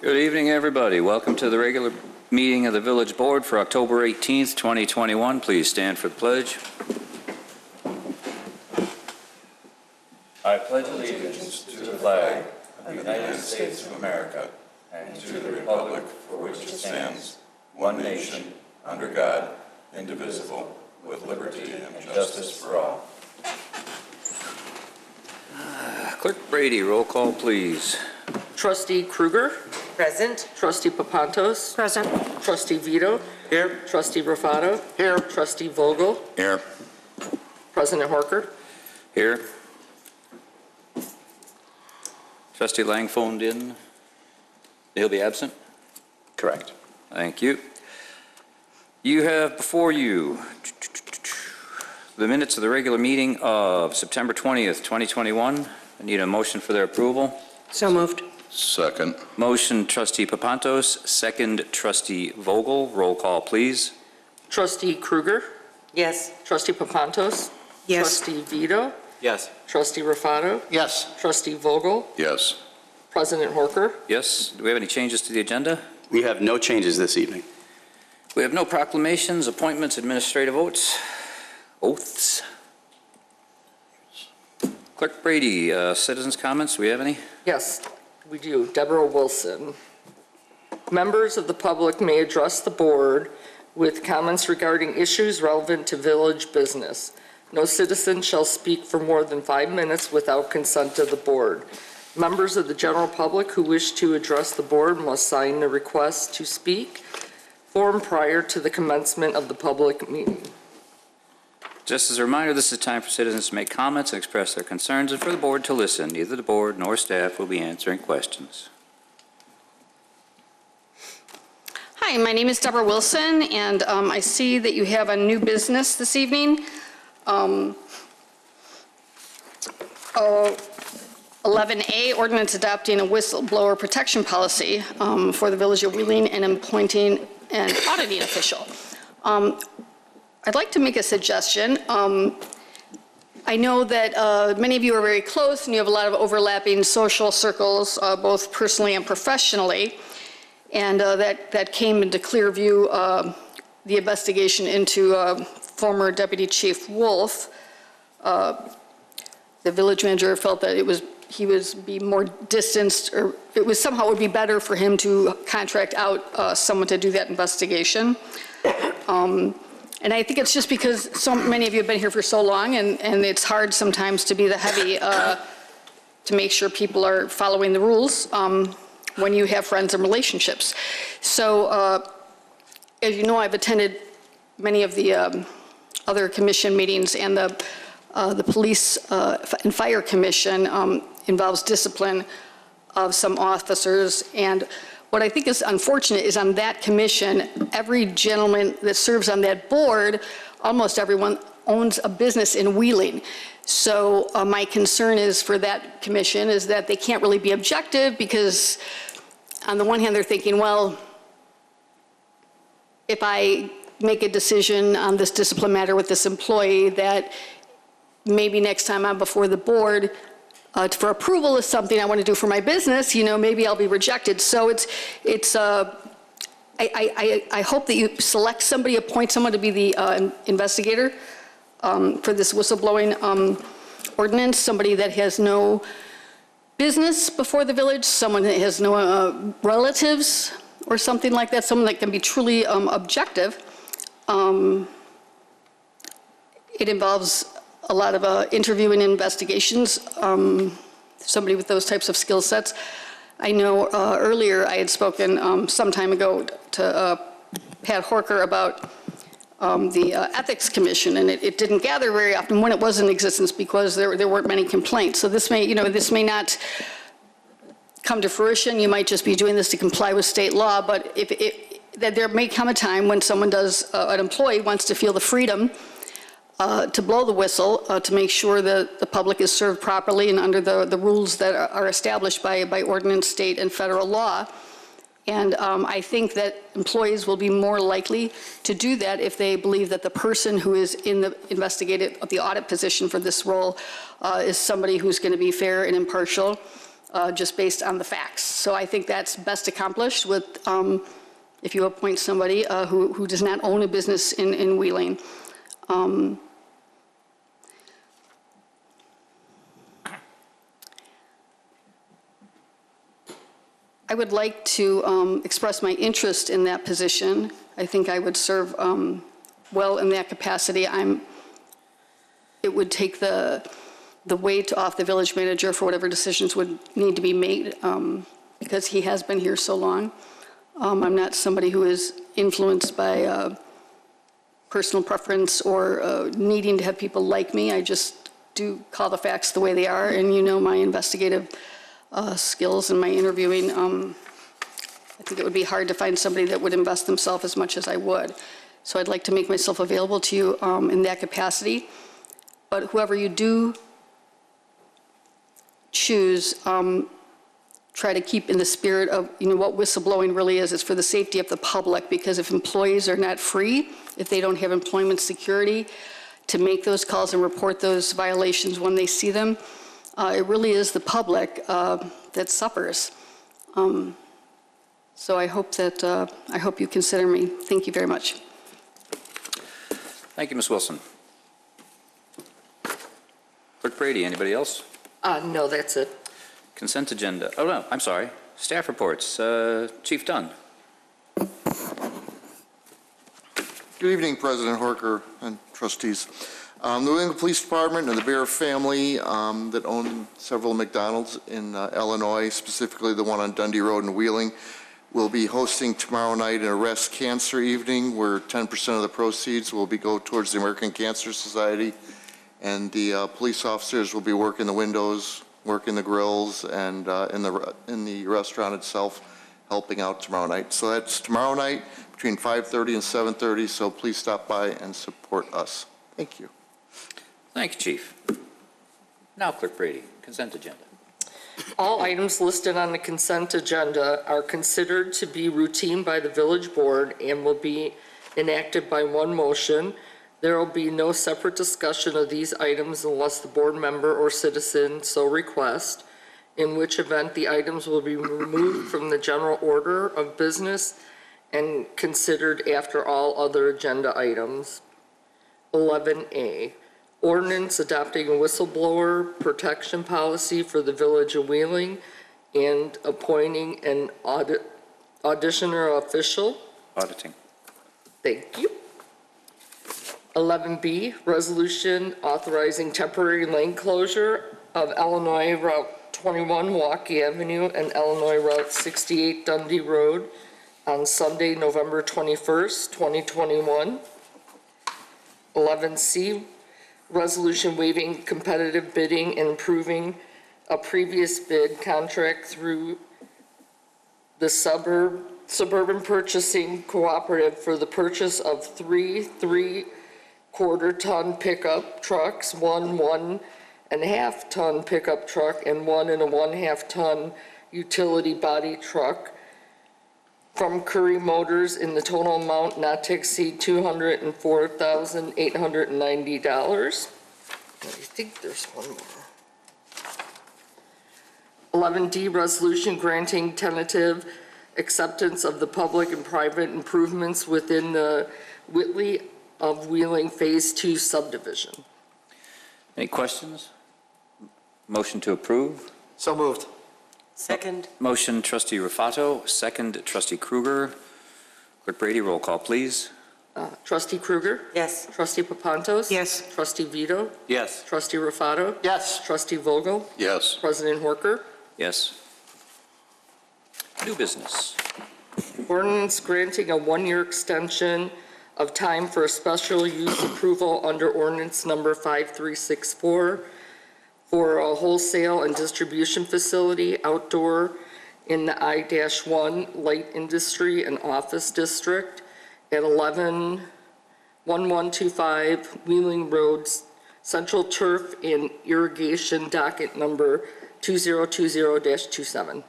Good evening, everybody. Welcome to the regular meeting of the Village Board for October 18th, 2021. Please stand for the pledge. I pledge allegiance to the flag of the United States of America and to the republic for which it stands, one nation, under God, indivisible, with liberty and justice for all. Clerk Brady, roll call, please. Trustee Kruger? Present. Trustee Papantos? Present. Trustee Vito? Here. Trustee Rufato? Here. Trustee Vogel? Here. President Horker? Here. Trustee Lang phoned in. He'll be absent? Correct. Thank you. You have before you the minutes of the regular meeting of September 20th, 2021. I need a motion for their approval. So moved. Second. Motion, Trustee Papantos. Second, Trustee Vogel. Roll call, please. Trustee Kruger? Yes. Trustee Papantos? Yes. Trustee Vito? Yes. Trustee Rufato? Yes. Trustee Vogel? Yes. President Horker? Yes. Do we have any changes to the agenda? We have no changes this evening. We have no proclamations, appointments, administrative oaths. Clerk Brady, citizens' comments, do we have any? Yes, we do. Deborah Wilson. Members of the public may address the board with comments regarding issues relevant to village business. No citizen shall speak for more than 5 minutes without consent of the board. Members of the general public who wish to address the board must sign the request to speak form prior to the commencement of the public meeting. Just as a reminder, this is a time for citizens to make comments and express their concerns and for the board to listen. Neither the board nor staff will be answering questions. Hi, my name is Deborah Wilson, and I see that you have a new business this evening. 11A, ordinance adopting a whistleblower protection policy for the Village of Wheeling and appointing an auditing official. I'd like to make a suggestion. I know that many of you are very close and you have a lot of overlapping social circles, both personally and professionally. And that came into clear view, the investigation into former Deputy Chief Wolf. The village manager felt that he was be more distanced, or it was somehow would be better for him to contract out someone to do that investigation. And I think it's just because so many of you have been here for so long, and it's hard sometimes to be the heavy to make sure people are following the rules when you have friends and relationships. So as you know, I've attended many of the other commission meetings, and the police and fire commission involves discipline of some officers. And what I think is unfortunate is on that commission, every gentleman that serves on that board, almost everyone owns a business in Wheeling. So my concern is for that commission is that they can't really be objective, because on the one hand they're thinking, well, if I make a decision on this discipline matter with this employee, that maybe next time I'm before the board for approval is something I want to do for my business, maybe I'll be rejected. So I hope that you select somebody, appoint someone to be the investigator for this whistleblowing ordinance, somebody that has no business before the village, someone that has no relatives or something like that, someone that can be truly objective. It involves a lot of interviewing and investigations, somebody with those types of skill sets. I know earlier I had spoken some time ago to Pat Horker about the Ethics Commission, and it didn't gather very often when it was in existence because there weren't many complaints. So this may not come to fruition. You might just be doing this to comply with state law, but that there may come a time when someone an employee wants to feel the freedom to blow the whistle to make sure that the public is served properly and under the rules that are established by ordinance, state, and federal law. And I think that employees will be more likely to do that if they believe that the person who is in the audit position for this role is somebody who's going to be fair and impartial, just based on the facts. So I think that's best accomplished with, if you appoint somebody who does not own a business in Wheeling. I would like to express my interest in that position. I think I would serve well in that capacity. It would take the weight off the village manager for whatever decisions would need to be made because he has been here so long. I'm not somebody who is influenced by personal preference or needing to have people like me. I just do call the facts the way they are, and you know my investigative skills and my interviewing. I think it would be hard to find somebody that would invest themselves as much as I would. So I'd like to make myself available to you in that capacity. But whoever you do choose, try to keep in the spirit of, what whistleblowing really is. It's for the safety of the public, because if employees are not free, if they don't have employment security to make those calls and report those violations when they see them, it really is the public that suffers. So I hope you consider me. Thank you very much. Thank you, Ms. Wilson. Clerk Brady, anybody else? No, that's it. Consent agenda. Oh, no, I'm sorry. Staff reports. Chief Dunn. Good evening, President Horker and trustees. The New England Police Department and the Bear family that own several McDonald's in Illinois, specifically the one on Dundee Road in Wheeling, will be hosting tomorrow night an Arrest Cancer Evening where 10% of the proceeds will go towards the American Cancer Society, and the police officers will be working the windows, working the grills, and in the restaurant itself, helping out tomorrow night. So that's tomorrow night between 5:30 and 7:30, so please stop by and support us. Thank you. Thank you, Chief. Now, Clerk Brady, consent agenda. All items listed on the consent agenda are considered to be routine by the village board and will be enacted by one motion. There will be no separate discussion of these items unless the board member or citizen so request, in which event the items will be removed from the general order of business and considered after all other agenda items. 11A, ordinance adopting a whistleblower protection policy for the village of Wheeling and appointing an auditioner official. Auditing. Thank you. 11B, resolution authorizing temporary lane closure of Illinois Route 21 Walkie Avenue and Illinois Route 68 Dundee Road on Sunday, November 21st, 2021. 11C, resolution waiving competitive bidding and approving a previous bid contract through the Suburban Purchasing Cooperative for the purchase of 3 3/4-ton pickup trucks, 1 1.5-ton pickup truck, and 1 1/2-ton utility body truck from Curry Motors in the total amount not to exceed $204,890. I think there's one more. 11D, resolution granting tentative acceptance of the public and private improvements within the Whitley of Wheeling Phase 2 subdivision. Any questions? Motion to approve. So moved. Second. Motion, Trustee Rufato. Second, Trustee Kruger. Clerk Brady, roll call, please. Trustee Kruger? Yes. Trustee Papantos? Yes. Trustee Vito? Yes. Trustee Rufato? Yes. Trustee Vogel? Yes. President Horker? Yes. New business. Ordinance granting a one-year extension of time for a special use approval under ordinance number 5364 for a wholesale and distribution facility outdoor in the I-1 light industry and office district at 1125 Wheeling Road, Central Turf and Irrigation docket number 2020-27.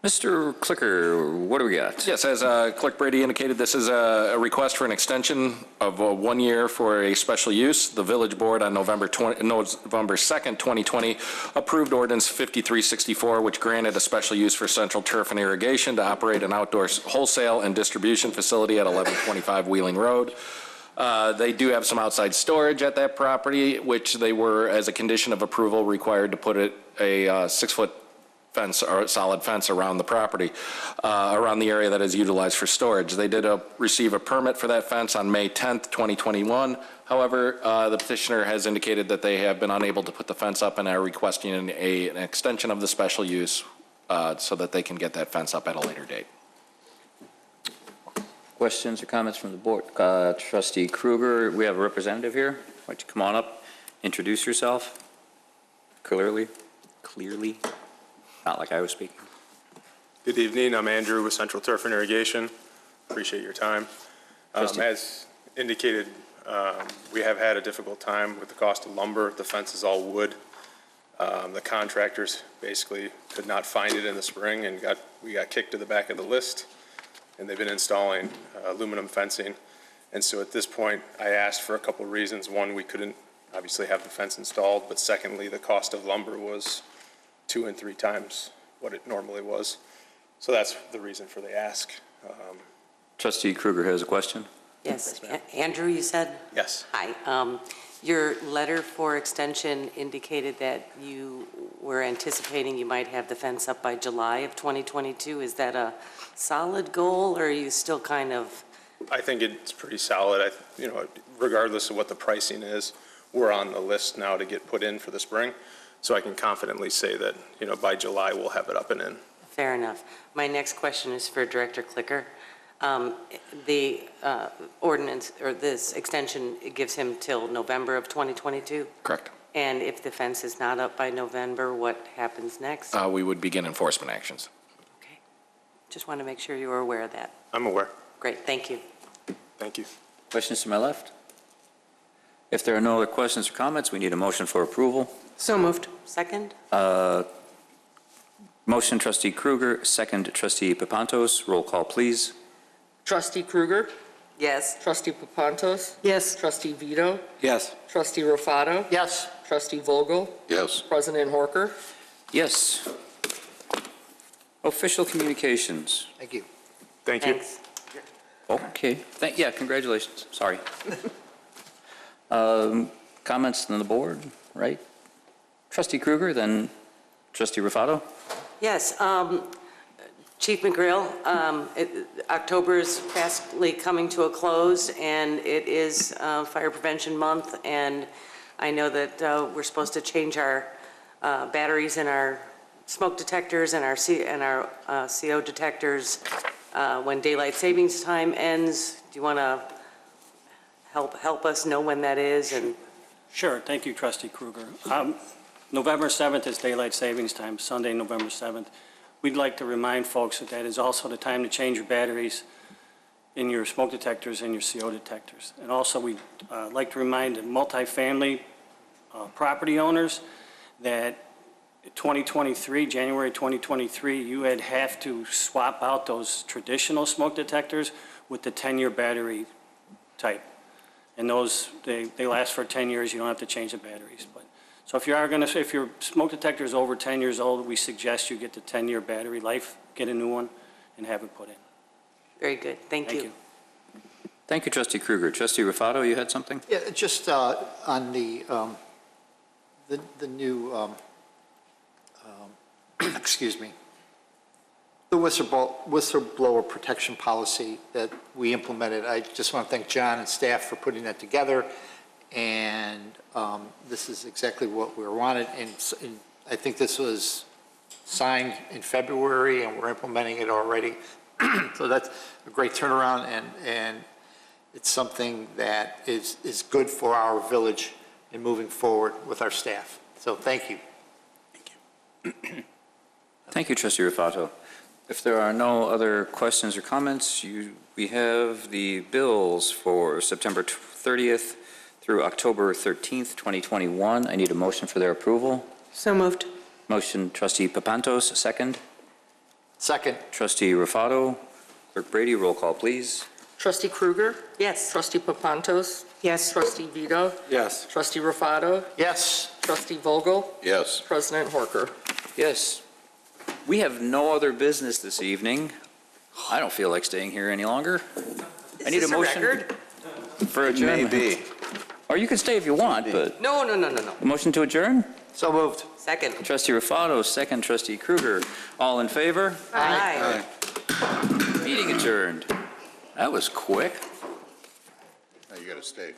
Mr. Clicker, what do we got? Yes, as Clerk Brady indicated, this is a request for an extension of 1 year for a special use. The Village Board on November 2nd, 2020, approved Ordinance 5364, which granted a special use for Central Turf and Irrigation to operate an outdoor wholesale and distribution facility at 1125 Wheeling Road. They do have some outside storage at that property, which they were, as a condition of approval, required to put a 6-foot fence or solid fence around the property, around the area that is utilized for storage. They did receive a permit for that fence on May 10th, 2021. However, the petitioner has indicated that they have been unable to put the fence up and are requesting an extension of the special use so that they can get that fence up at a later date. Questions or comments from the board? Trustee Kruger, we have a representative here. Why don't you come on up, introduce yourself clearly, not like I was speaking. Good evening. I'm Andrew with Central Turf and Irrigation. Appreciate your time. As indicated, we have had a difficult time with the cost of lumber. The fence is all wood. The contractors basically could not find it in the spring and we got kicked to the back of the list, and they've been installing aluminum fencing. And so at this point, I asked for a couple of reasons. One, we couldn't obviously have the fence installed, but secondly, the cost of lumber was 2 and 3 times what it normally was. So that's the reason for the ask. Trustee Kruger has a question. Yes. Andrew, you said? Yes. Hi. Your letter for extension indicated that you were anticipating you might have the fence up by July of 2022. Is that a solid goal, or are you still kind of? I think it's pretty solid. Regardless of what the pricing is, we're on the list now to get put in for the spring. So I can confidently say that, by July, we'll have it up and in. Fair enough. My next question is for Director Clicker. The ordinance, or this extension, it gives him till November of 2022? Correct. And if the fence is not up by November, what happens next? We would begin enforcement actions. Okay. Just want to make sure you were aware of that. I'm aware. Great, thank you. Thank you. Questions to my left? If there are no other questions or comments, we need a motion for approval. So moved. Second? Motion, Trustee Kruger, second, Trustee Papantos. Roll call, please. Trustee Kruger? Yes. Trustee Papantos? Yes. Trustee Vito? Yes. Trustee Rufato? Yes. Trustee Vogel? Yes. President Horker? Yes. Official communications. Thank you. Thank you. Thanks. Okay. Yeah, congratulations. Sorry. Comments from the board, right? Trustee Kruger, then Trustee Rufato. Yes, Chief McGrill, October is fastly coming to a close, and it is Fire Prevention Month, and I know that we're supposed to change our batteries in our smoke detectors and our CO detectors when daylight savings time ends. Do you want to help us know when that is? And Sure. Thank you, Trustee Kruger. November 7th is daylight savings time, Sunday, November 7th. We'd like to remind folks that that is also the time to change your batteries in your smoke detectors and your CO detectors. And also, we'd like to remind the multifamily property owners that 2023, January 2023, you would have to swap out those traditional smoke detectors with the 10-year battery type. And those, they last for 10 years. You don't have to change the batteries. But so if your smoke detector is over 10 years old, we suggest you get the 10-year battery life, get a new one, and have it put in. very good. Thank you. Thank you, Trustee Kruger. Trustee Rufato, you had something? Yeah, just on the new, excuse me, the whistleblower protection policy that we implemented. I just want to thank John and staff for putting that together. And this is exactly what we wanted. And I think this was signed in February, and we're implementing it already. So that's a great turnaround, and it's something that is good for our village in moving forward with our staff. So thank you. Thank you. Thank you, Trustee Rufato. If there are no other questions or comments, we have the bills for September 30th through October 13th, 2021. I need a motion for their approval. So moved. Motion, Trustee Papantos, second. Second. Trustee Rufato, Clerk Brady, roll call, please. Trustee Krueger? Yes. Trustee Papantos? Yes. Trustee Vito? Yes. Trustee Rufato? Yes. Trustee Vogel? Yes. President Horker? Yes. We have no other business this evening. I don't feel like staying here any longer. I need a motion for adjournment. Maybe. Or you can stay if you want, but No. a motion to adjourn? So moved. Second. Trustee Rufato, second trustee Krueger. All in favor? Aye. Meeting adjourned. That was quick. Now you got to stay.